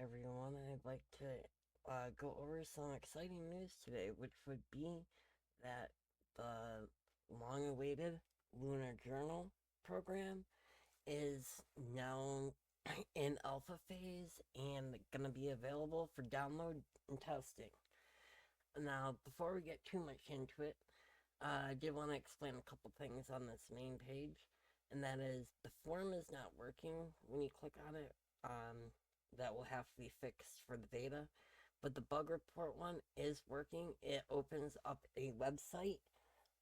everyone. I'd like to go over some exciting news today, which would be that the long awaited Lunar Journal program is now in alpha phase and going to be available for download and testing. Now, before we get too much into it, I did want to explain a couple things on this main page, and that is the form is not working when you click on it. That will have to be fixed for the beta, but the bug report one is working. It opens up a website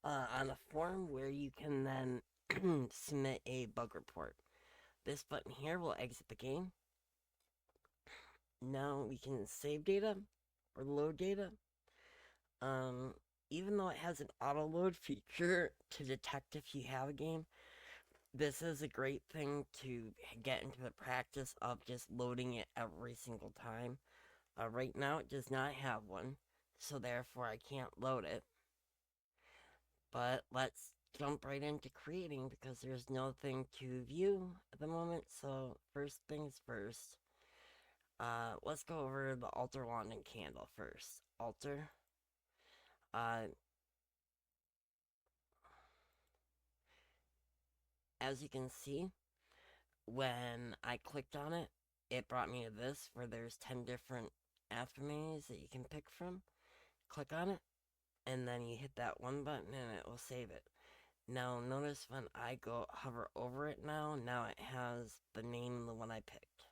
on a form where you can then submit a bug report. This button here will exit the game. Now we can save data or load data. Um, Even though it has an auto load feature to detect if you have a game, this is a great thing to get into the practice of just loading it every single time. Right now, it does not have one, so therefore I can't load it. But let's jump right into creating because there's nothing to view at the moment. So first things first, let's go over the altar wand and candle first. Altar. Uh, as you can see, when I clicked on it, it brought me to this where there's 10 different affirmations that you can pick from. Click on it, and then you hit that one button and it will save it. Now notice when I go hover over it now it has the name of the one I picked.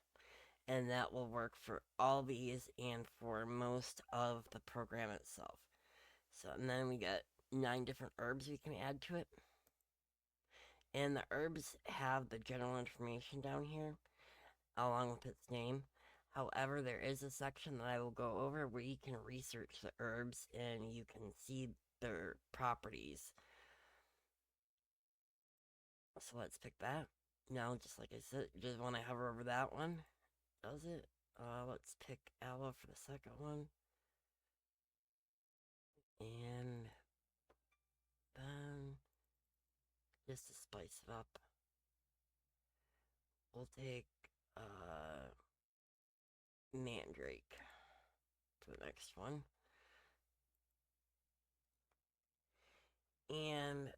And that will work for all these and for most of the program itself. So and then we got 9 different herbs we can add to it. And the herbs have the general information down here along with its name. However, there is a section that I will go over where you can research the herbs and you can see their properties. So let's pick that. Now, just like I said, just when I hover over that one, does it? Let's pick aloe for the second one. And then, just to spice it up, we'll take mandrake for the next one. And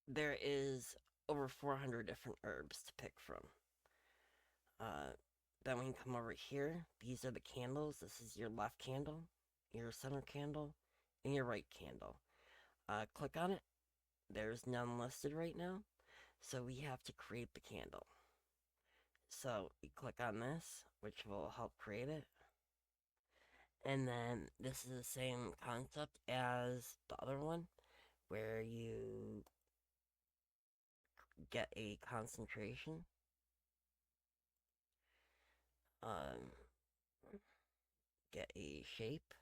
there is over 400 different herbs to pick from. Then we can come over here. These are the candles. This is your left candle, your center candle, and your right candle. Click on it. There's none listed right now, so we have to create the candle. So you click on this, which will help create it. And then this is the same concept as the other one, where you get a concentration. Um, get a shape,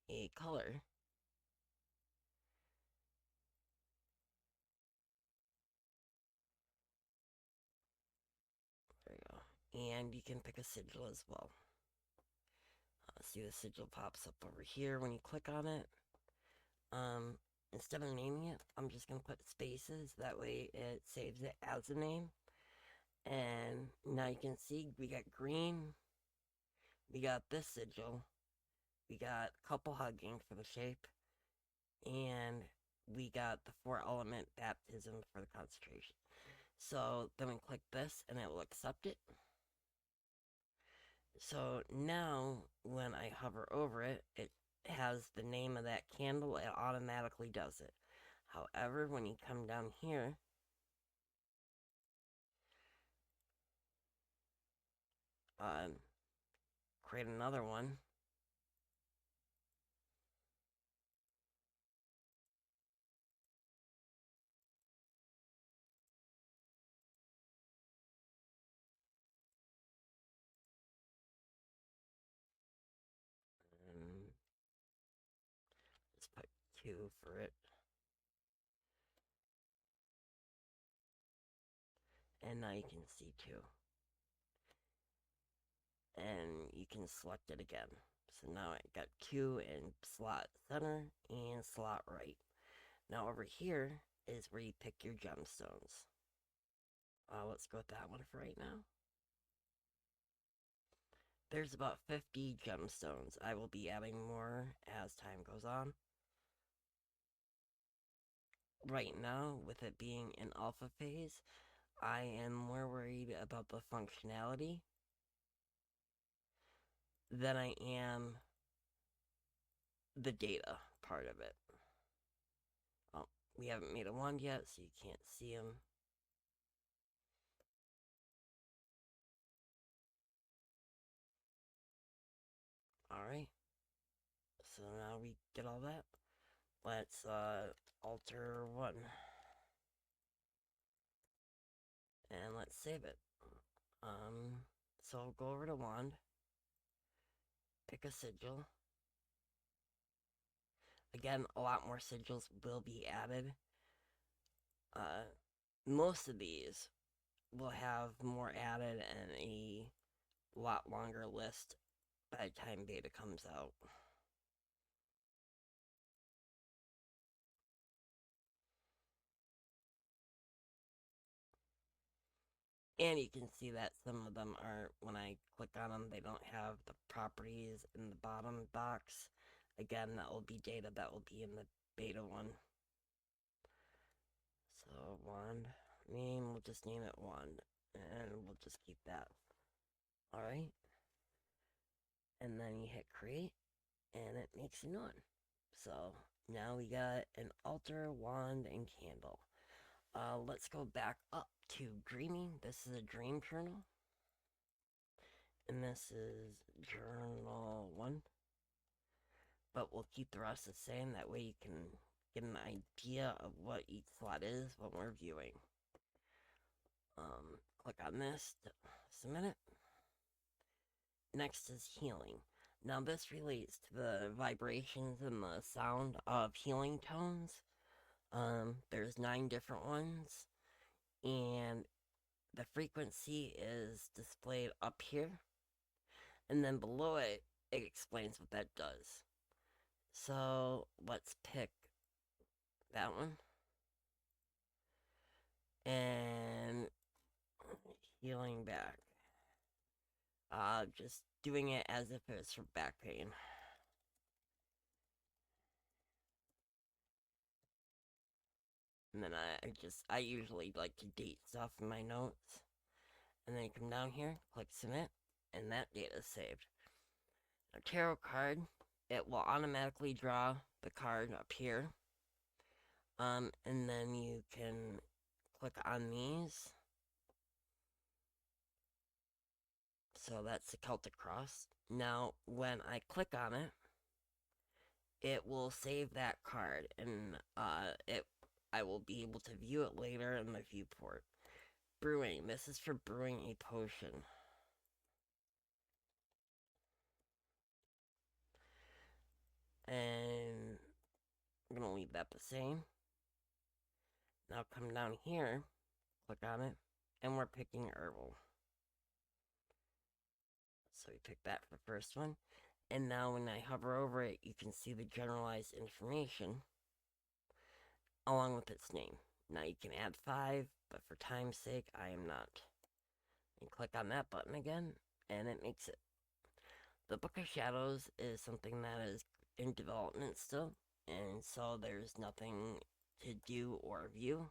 a color, there you go, and you can pick a sigil as well. See the sigil pops up over here when you click on it. Instead of naming it, I'm just gonna put spaces. That way it saves it as a name. And now you can see we got green. We got this sigil. We got couple hugging for the shape. And we got the 4-element baptism for the concentration. So then we click this and it will accept it. So now when I hover over it, it has the name of that candle. It automatically does it. However, when you come down here, create another one. And let's put Q for it. And now you can see 2. And you can select it again. So now I got Q in slot center and slot right. Now over here is where you pick your gemstones. Let's go with that one for right now. There's about 50 gemstones. I will be adding more as time goes on. Right now, with it being in alpha phase, I am more worried about the functionality than I am the data part of it. Oh, we haven't made a wand yet, so you can't see them. Alright, so now we get all that. Let's alter one. And let's save it. So go over to wand, pick a sigil. Again, a lot more sigils will be added. Most of these will have more added and a lot longer list by the time beta comes out. And you can see that some of them are, when I click on them, they don't have the properties in the bottom box. Again, that will be data that will be in the beta one. So, wand name, we'll just name it wand, and we'll just keep that. Alright. And then you hit create, and it makes a new one. So, now we got an altar, wand, and candle. Let's go back up to dreaming. This is a dream journal. And this is journal 1. But we'll keep the rest the same. That way you can get an idea of what each slot is when we're viewing. Click on this to submit it. Next is healing. Now this relates to the vibrations and the sound of healing tones. There's 9 different ones, and the frequency is displayed up here, and then below it, it explains what that does. So let's pick that one, and healing back. Just doing it as if it's for back pain. And then I usually like to date stuff in my notes. And then you come down here, click submit, and that data is saved. A tarot card, it will automatically draw the card up here. And then you can click on these. So that's the Celtic Cross. Now, when I click on it, it will save that card, and I will be able to view it later in the viewport. Brewing. This is for brewing a potion. And I'm going to leave that the same. Now come down here, click on it, and we're picking herbal. So we pick that for the first one. And now when I hover over it, you can see the generalized information along with its name. Now you can add 5, but for time's sake, I am not. You click on that button again, and it makes it. The Book of Shadows is something that is in development still, and so there's nothing to do or view.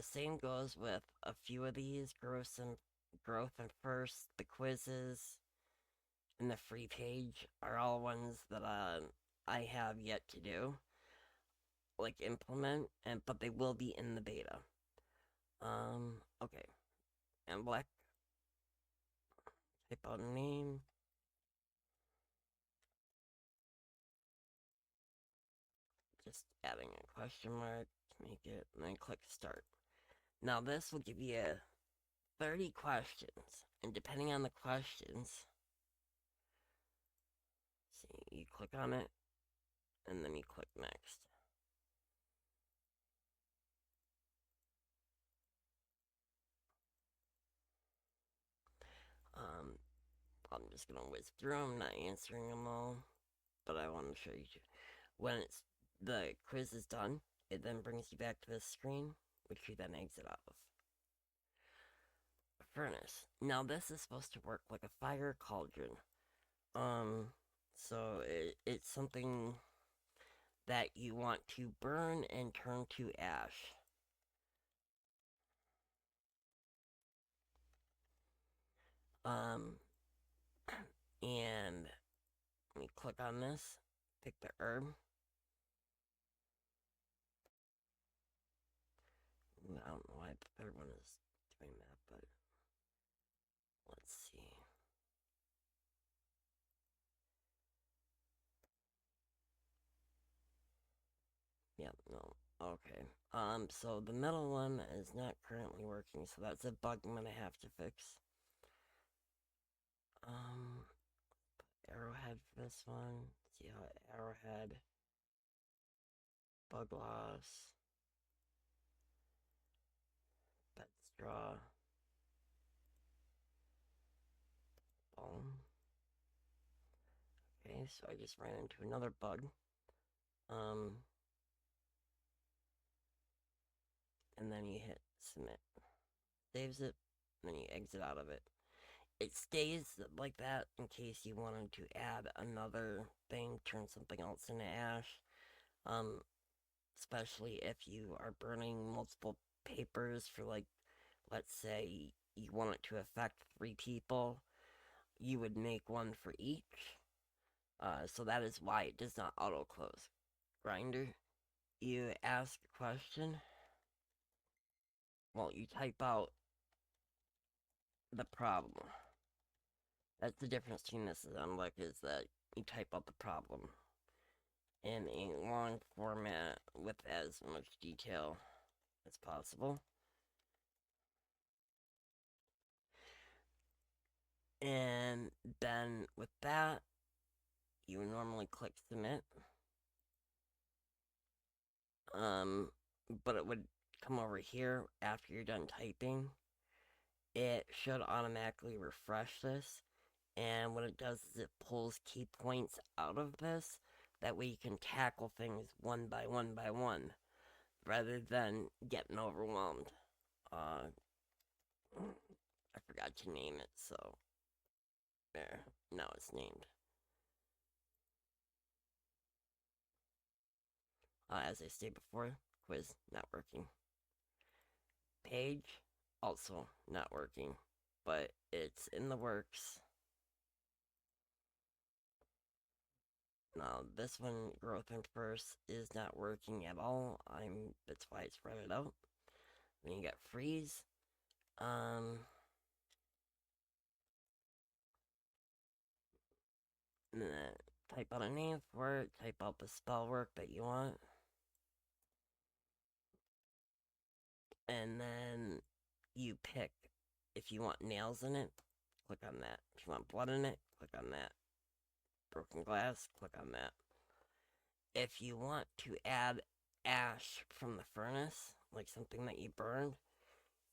Same goes with a few of these, growth and first, the quizzes, and the free page are all ones that I have yet to do, like implement, but they will be in the beta. Okay, and black, type out a name, just adding a question mark to make it, and then click start. Now this will give you 30 questions, and depending on the questions, see, you click on it, and then you click next. I'm just gonna whiz through them, not answering them all, but I want to show you when the quiz is done. It then brings you back to this screen. which you then exit out of. A furnace. Now this is supposed to work like a fire cauldron. So it's something that you want to burn and turn to ash. Um, and let me click on this, pick the herb. I don't know why the third one is doing that, but let's see. Yep, no. Okay. So the middle one is not currently working, so that's a bug I'm gonna have to fix. Um, arrowhead for this one. See how arrowhead, bug loss, bed straw, bone. Okay, so I just ran into another bug. Um, and then you hit submit. Saves it, and then you exit out of it. It stays like that in case you wanted to add another thing, turn something else into ash. Um, especially if you are burning multiple papers for, like, let's say you want it to affect 3 people, you would make one for each. So that is why it does not auto close. Grinder, you ask a question. Well, you type out the problem. That's the difference between this and Unlock, is that you type out the problem in a long format with as much detail as possible. And then with that, you would normally click submit. But it would come over here after you're done typing. It should automatically refresh this, and what it does is it pulls key points out of this. That way you can tackle things one by one, rather than getting overwhelmed. I forgot to name it, so there. Now it's named. As I stated before, quiz not working. Page also not working, but it's in the works. Now this one, growth and first, is not working at all. That's why I spread it out. Then you got freeze. And then type out a name for it. Type out the spell work that you want. And then you pick if you want nails in it, click on that. If you want blood in it, click on that. Broken glass, click on that. If you want to add ash from the furnace, like something that you burned,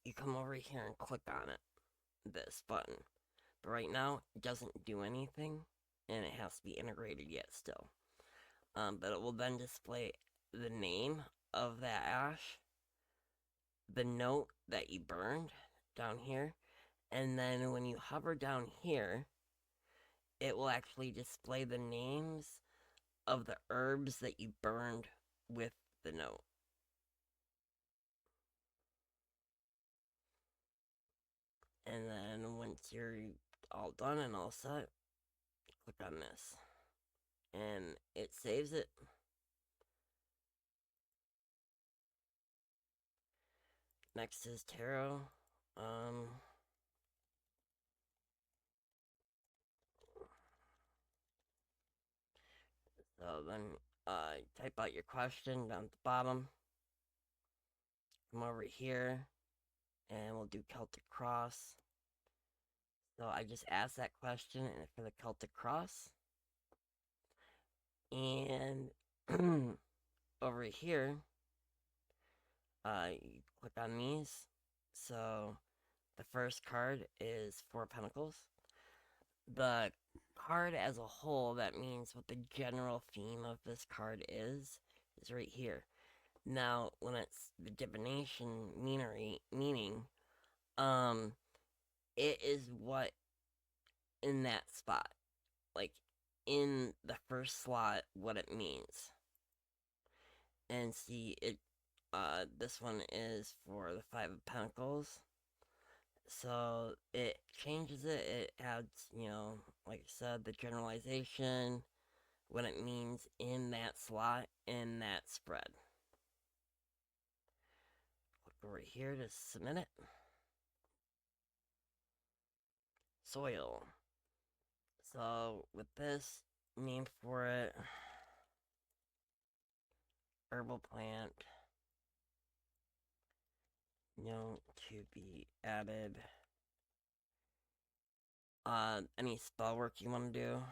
you come over here and click on it. This button. But right now, it doesn't do anything, and it has to be integrated yet still. But it will then display the name of that ash, the note that you burned down here, and then when you hover down here, it will actually display the names of the herbs that you burned with the note. And then once you're all done and all set, click on this. And it saves it. Next is tarot. So then type out your question down at the bottom. Come over here and we'll do Celtic Cross. So I just asked that question for the Celtic Cross. And over here, you click on these. So the first card is 4 Pentacles. The card as a whole, that means what the general theme of this card is right here. Now, when it's the divination meaning, um, it is what in that spot, like in the first slot, what it means. And see, this one is for the Five of Pentacles. So it changes it. It adds, like I said, the generalization, what it means in that slot, in that spread. Click over here to submit it. Soil. So with this, name for it, herbal plant, to be added. Any spell work you want to do.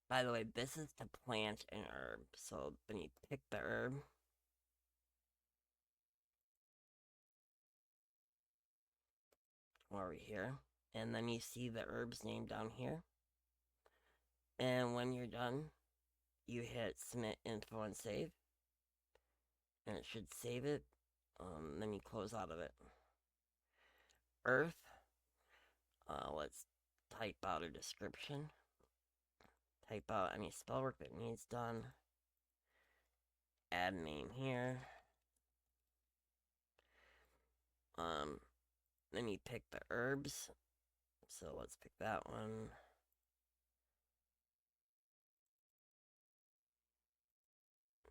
By the way, this is to plant an herb. So then you pick the herb. Over here. And then you see the herb's name down here. And when you're done, you hit submit info and save. And it should save it. Then you close out of it. Earth. Let's type out a description. Type out any spell work that needs done. Add name here. Then you pick the herbs. So let's pick that one.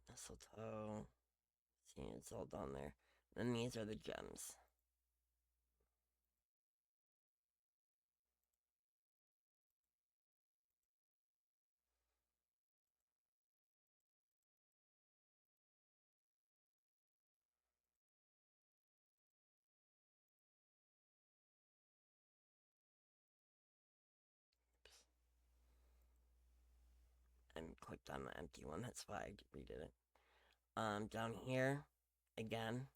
Mistletoe. See, it's all down there. Then these are the gems. I clicked on the empty one, that's why I redid it. Down here, again,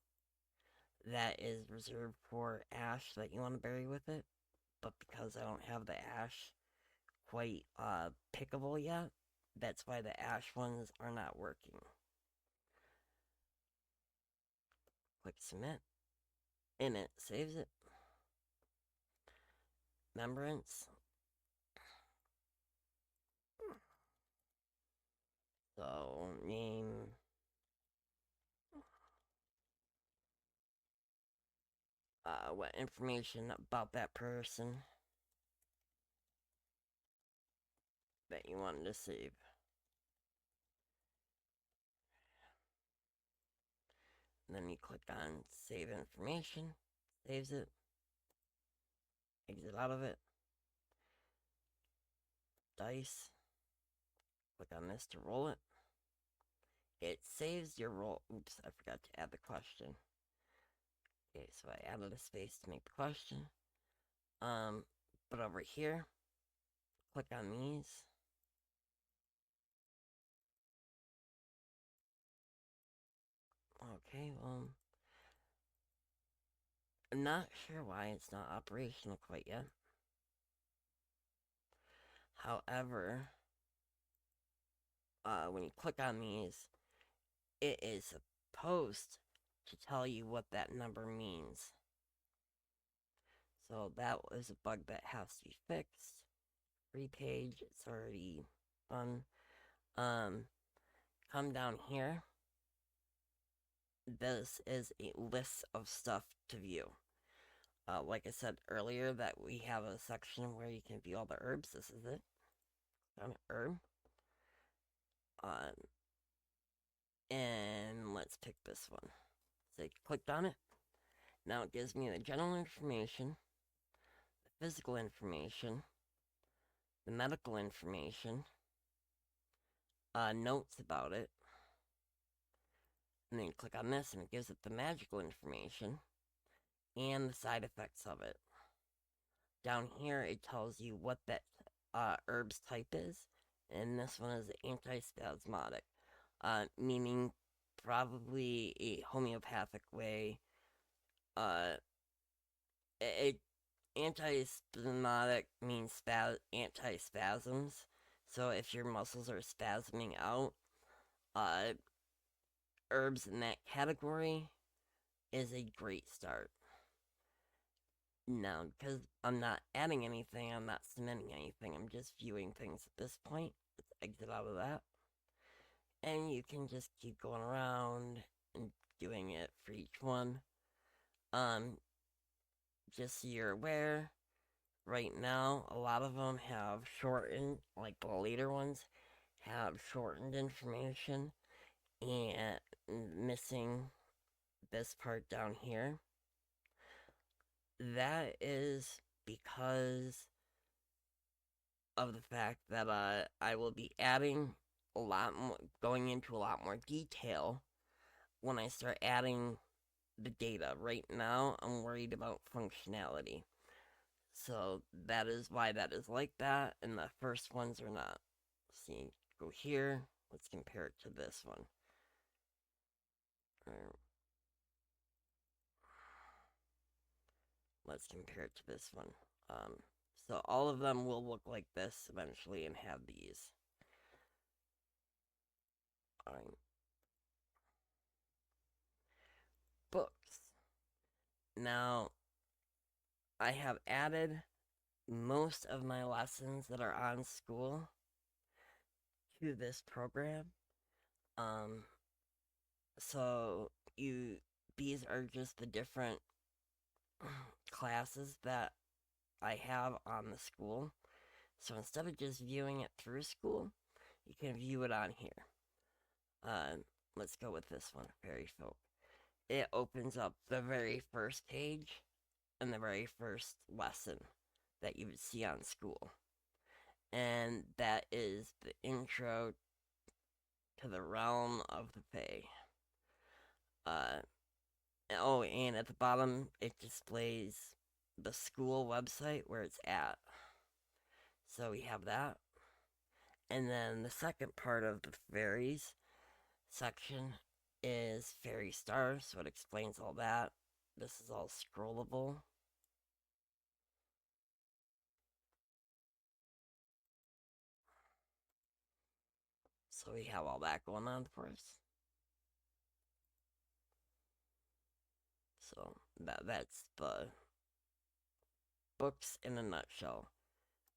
that is reserved for ash that you want to bury with it. But because I don't have the ash quite pickable yet, that's why the ash ones are not working. Click submit, and it saves it. Remembrance. So, name. What information about that person that you wanted to save. And then you click on save information, saves it, exit out of it, dice, click on this to roll it. It saves your roll. Oops, I forgot to add the question. Okay, so I added a space to make the question. But over here, click on these. Okay, well, I'm not sure why it's not operational quite yet. However, when you click on these, it is supposed to tell you what that number means. So that was a bug that has to be fixed. Free page, it's already done. Come down here. This is a list of stuff to view. Like I said earlier, that we have a section where you can view all the herbs. This is it. On herb. And let's pick this one. So I clicked on it. Now it gives me the general information, the physical information, the medical information, notes about it, and then you click on this and it gives it the magical information and the side effects of it. Down here it tells you what that herb's type is, and this one is antispasmodic, meaning probably a homeopathic way. Antispasmodic means anti-spasms. So if your muscles are spasming out, uh, herbs in that category is a great start. Now, because I'm not adding anything, I'm not cementing anything, I'm just viewing things at this point. Let's exit out of that. And you can just keep going around and doing it for each one. Um, just so you're aware, right now, a lot of them have shortened, like the later ones, have shortened information and missing this part down here. That is because of the fact that I will be adding a lot more, going into a lot more detail when I start adding the data. Right now, I'm worried about functionality. So that is why that is like that, and the first ones are not. See, go here. Let's compare it to this one. Let's compare it to this one. Um, so all of them will look like this eventually and have these. Alright. Books. Now, I have added most of my lessons that are on school to this program. Um, so you these are just the different classes that I have on the school. So instead of just viewing it through school, you can view it on here. Uh, let's go with this one, Fairy Folk. It opens up the very first page and the very first lesson that you would see on school. And that is the intro to the realm of the Fae. Uh, oh, and at the bottom, it displays the school website where it's at. So we have that. And then the second part of the fairies section is Fairy Star, so it explains all that. This is all scrollable. So we have all that going on for us. So that's the books in a nutshell.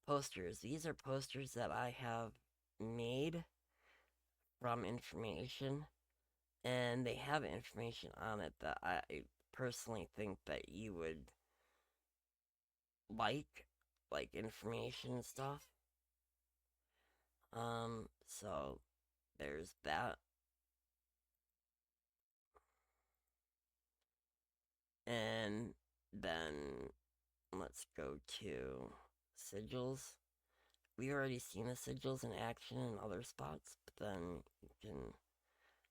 Posters. These are posters that I have made from information, and they have information on it that I personally think that you would like information stuff. So there's that. And then let's go to sigils. We already seen the sigils in action in other spots, but then you can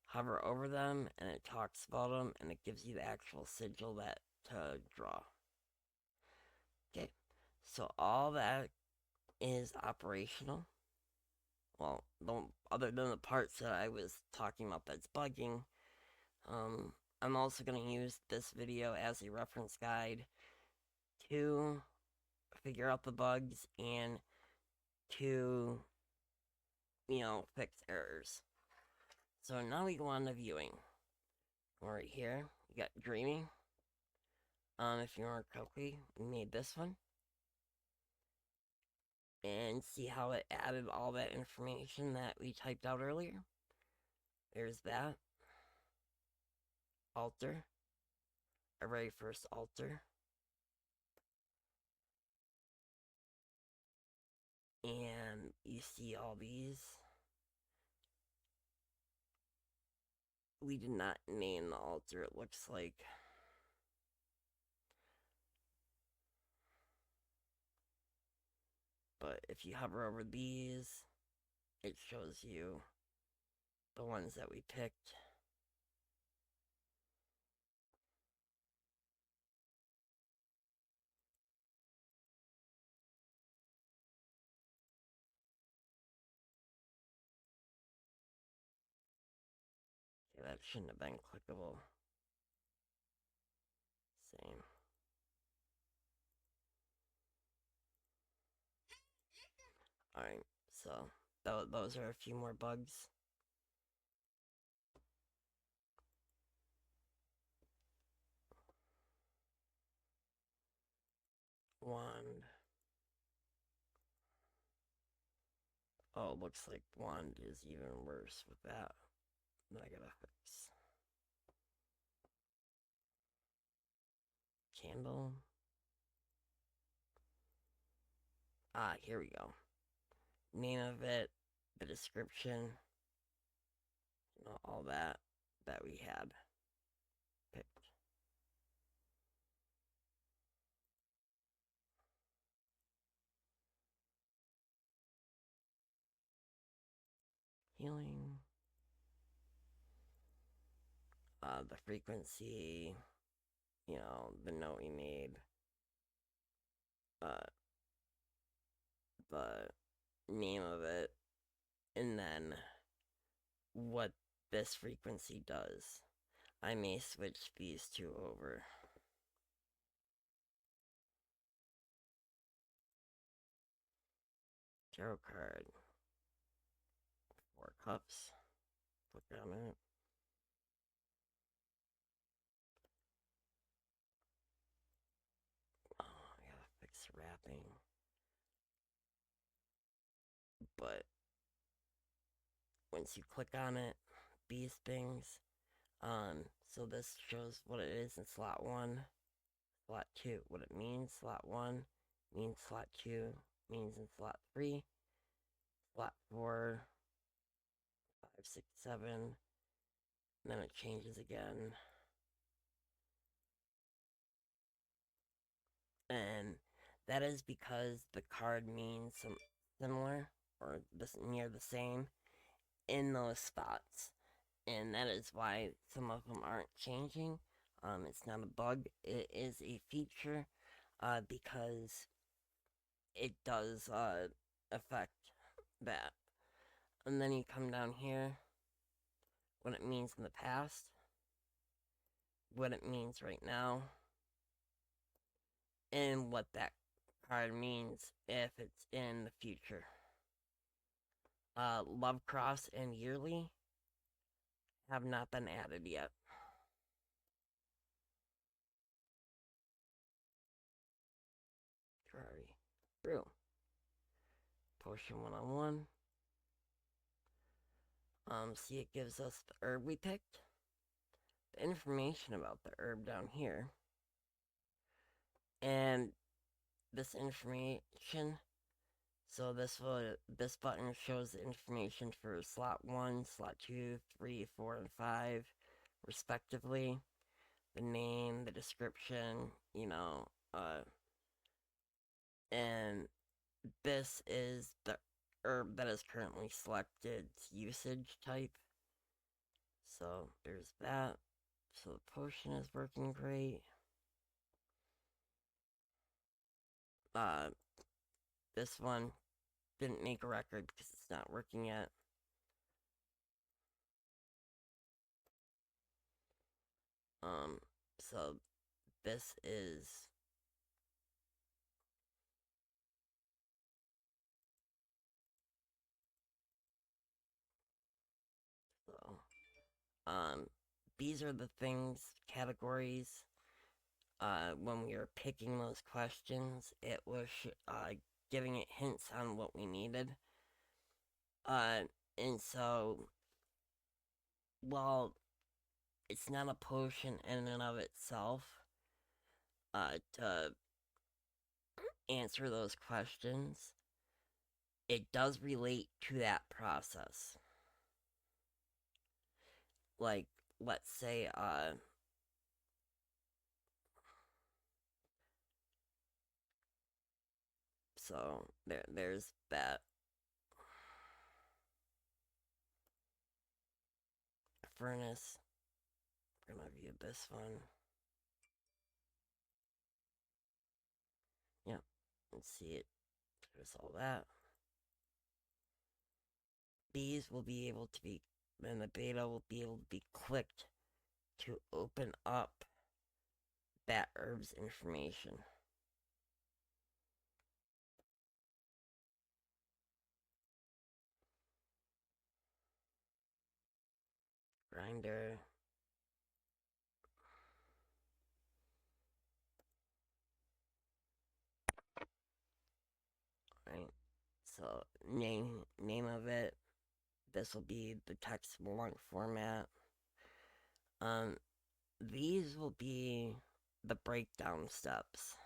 hover over them and it talks about them and it gives you the actual sigil that to draw. Okay, so all that is operational. Well, other than the parts that I was talking about that's bugging, I'm also going to use this video as a reference guide to figure out the bugs and to, fix errors. So now we go on to viewing. Right here, you got dreaming. If you remember correctly, we made this one. And see how it added all that information that we typed out earlier. There's that. Altar. Our very first altar. And you see all these. We did not name the altar, it looks like. But if you hover over these, it shows you the ones that we picked. Okay, that shouldn't have been clickable. Same. Alright, so those are a few more bugs. Wand. Oh, looks like wand is even worse with that. That I gotta fix. Candle. Here we go. Name of it, the description, all that we had picked. Healing. The frequency, the note we made, uh, the name of it, and then what this frequency does. I may switch these two over. Tarot card. 4 cups. Click on it. Oh, I gotta fix wrapping. But once you click on it, these things, so this shows what it is in slot 1, slot 2, what it means. Slot 1 means slot 2 means in slot 3, slot 4, 5, 6, 7, then it changes again. And that is because the card means some similar or this near the same in those spots. And that is why some of them aren't changing. It's not a bug, it is a feature, because it does affect that. And then you come down here, what it means in the past, what it means right now, and what that card means if it's in the future. Love Cross and Yearly have not been added yet. Ferrari. Brew. Potion 101. See, it gives us the herb we picked, the information about the herb down here, and this information. So this button shows the information for slot 1, slot 2, 3, 4, and 5, respectively. The name, the description, and this is the herb that is currently selected usage type. So there's that. So the potion is working great. This one didn't make a record because it's not working yet. So this is so these are the things categories. When we were picking those questions, it was giving it hints on what we needed. And so, while it's not a potion in and of itself, to answer those questions, it does relate to that process. Like, let's say, so there's that. Furnace. We're gonna view this one. Yep. Let's see it. There's all that. These will be able to be, and the beta will be able to be clicked to open up that herb's information. Grinder. So name of it. This will be the text long format. Um, these will be the breakdown steps.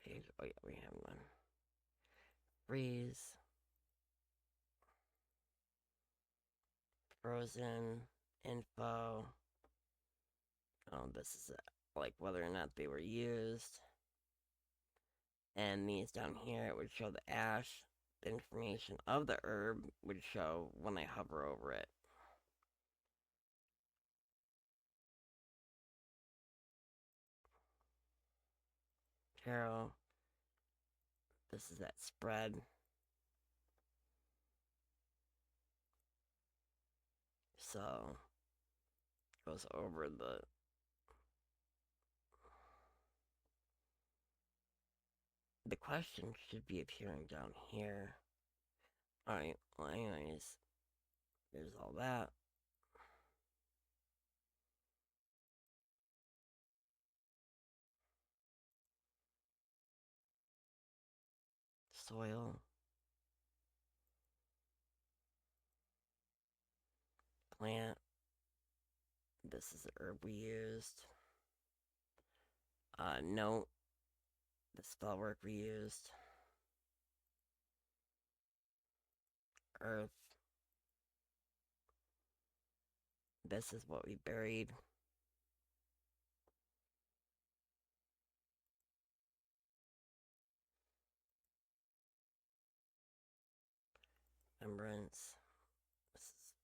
Page. Oh yeah, we have one. Freeze. Frozen. Info. Oh, this is like whether or not they were used. And these down here, it would show the ash. The information of the herb would show when I hover over it. Tarot. This is that spread. So goes over the question should be appearing down here. Alright, well anyways, there's all that. Soil. Plant. This is the herb we used. Note. The spell work we used. Earth. This is what we buried. Remembrance. This is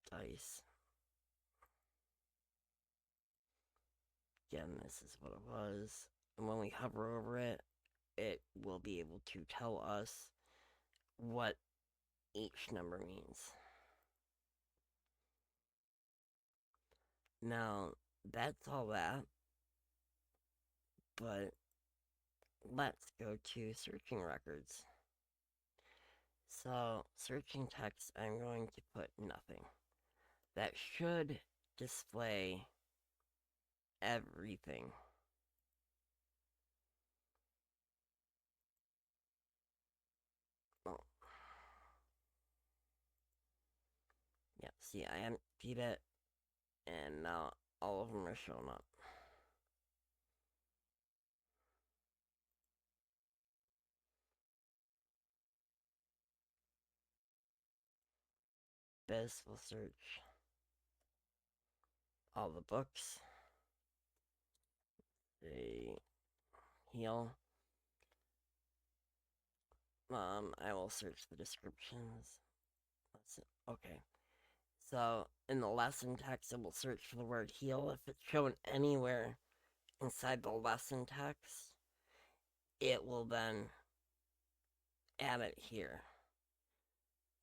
dice. Again, this is what it was. And when we hover over it, it will be able to tell us what each number means. Now, that's all that. But let's go to searching records. So, searching text, I'm going to put nothing. That should display everything. Oh. Yeah, see, I emptied it, and now all of them are showing up. This will search all the books. They heal. I will search the descriptions. Okay. So in the lesson text, it will search for the word heal. If it's shown anywhere inside the lesson text, it will then add it here.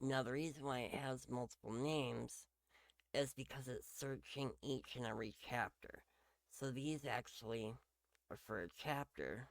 Now, the reason why it has multiple names is because it's searching each and every chapter. So these actually are for a chapter.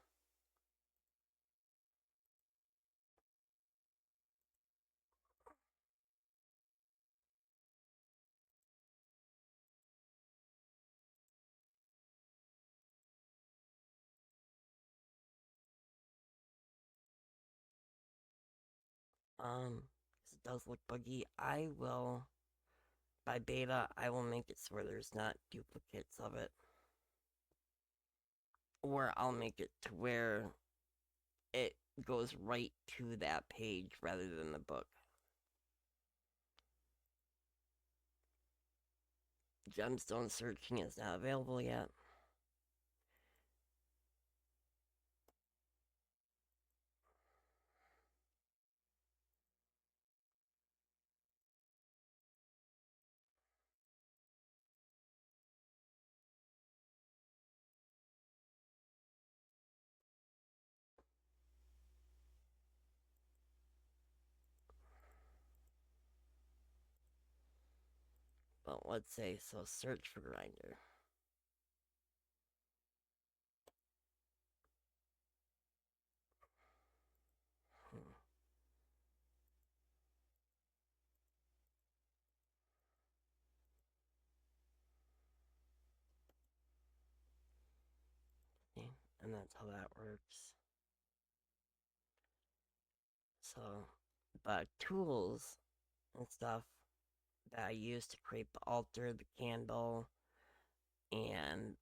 It does look buggy. By beta, I will make it so where there's not duplicates of it. Or I'll make it to where it goes right to that page rather than the book. Gemstone searching is not available yet. But let's say, so search for grinder. and that's how that works. So, the tools and stuff that I use to create the altar, the candle, and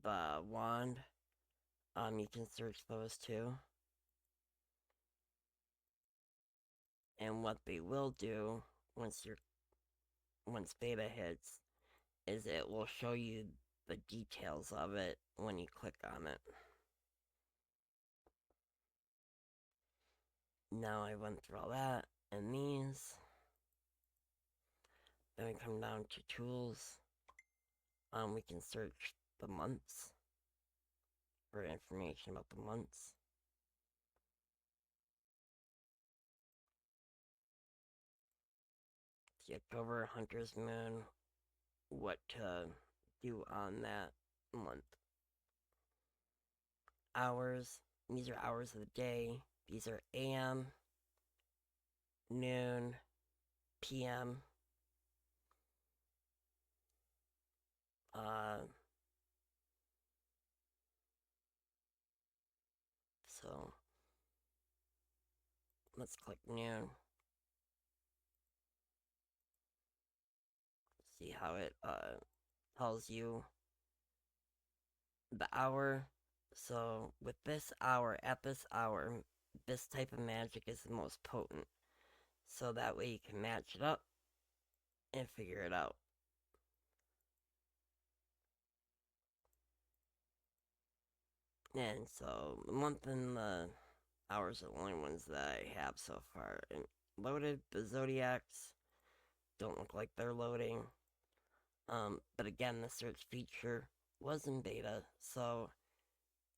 the wand, you can search those too. And what they will do once beta hits is it will show you the details of it when you click on it. Now I went through all that and these. Then we come down to tools. We can search the months for information about the months. The October, Hunter's Moon, what to do on that month. Hours, these are hours of the day. These are AM, noon, PM. So let's click noon. See how it tells you the hour. So with this hour, at this hour, this type of magic is the most potent. So that way you can match it up and figure it out. And so the month and the hours are the only ones that I have so far. And loaded, the zodiacs don't look like they're loading. But again, the search feature was in beta, so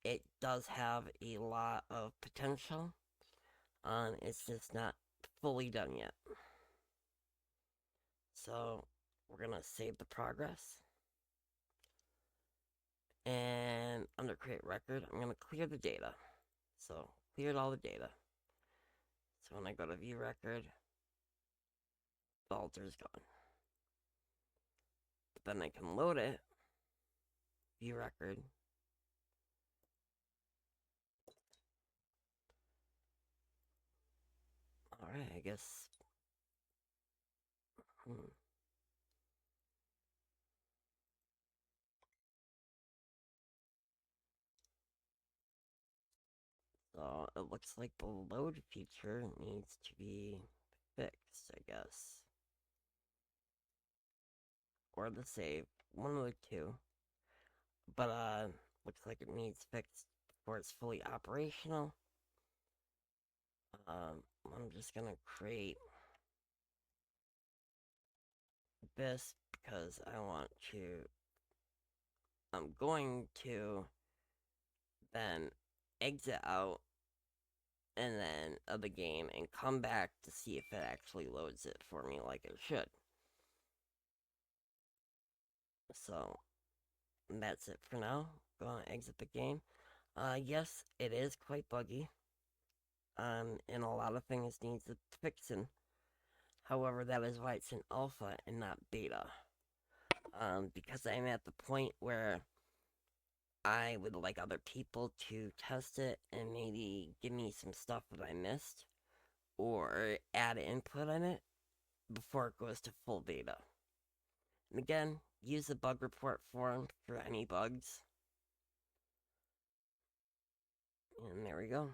it does have a lot of potential. It's just not fully done yet. So we're gonna save the progress. And under create record, I'm gonna clear the data. So cleared all the data. So when I go to view record, the altar's gone. But then I can load it, view record. Alright, I guess. So it looks like the load feature needs to be fixed, I guess. Or the save, one of the two. But looks like it needs fixed before it's fully operational. I'm just gonna create this because I want to. I'm going to then exit out and then of the game and come back to see if it actually loads it for me like it should. So that's it for now. Gonna exit the game. Yes, it is quite buggy. And a lot of things needs fixing. However, that is why it's an alpha and not beta. Because I'm at the point where I would like other people to test it and maybe give me some stuff that I missed or add input on it before it goes to full beta. And again, use the bug report form for any bugs. And there we go.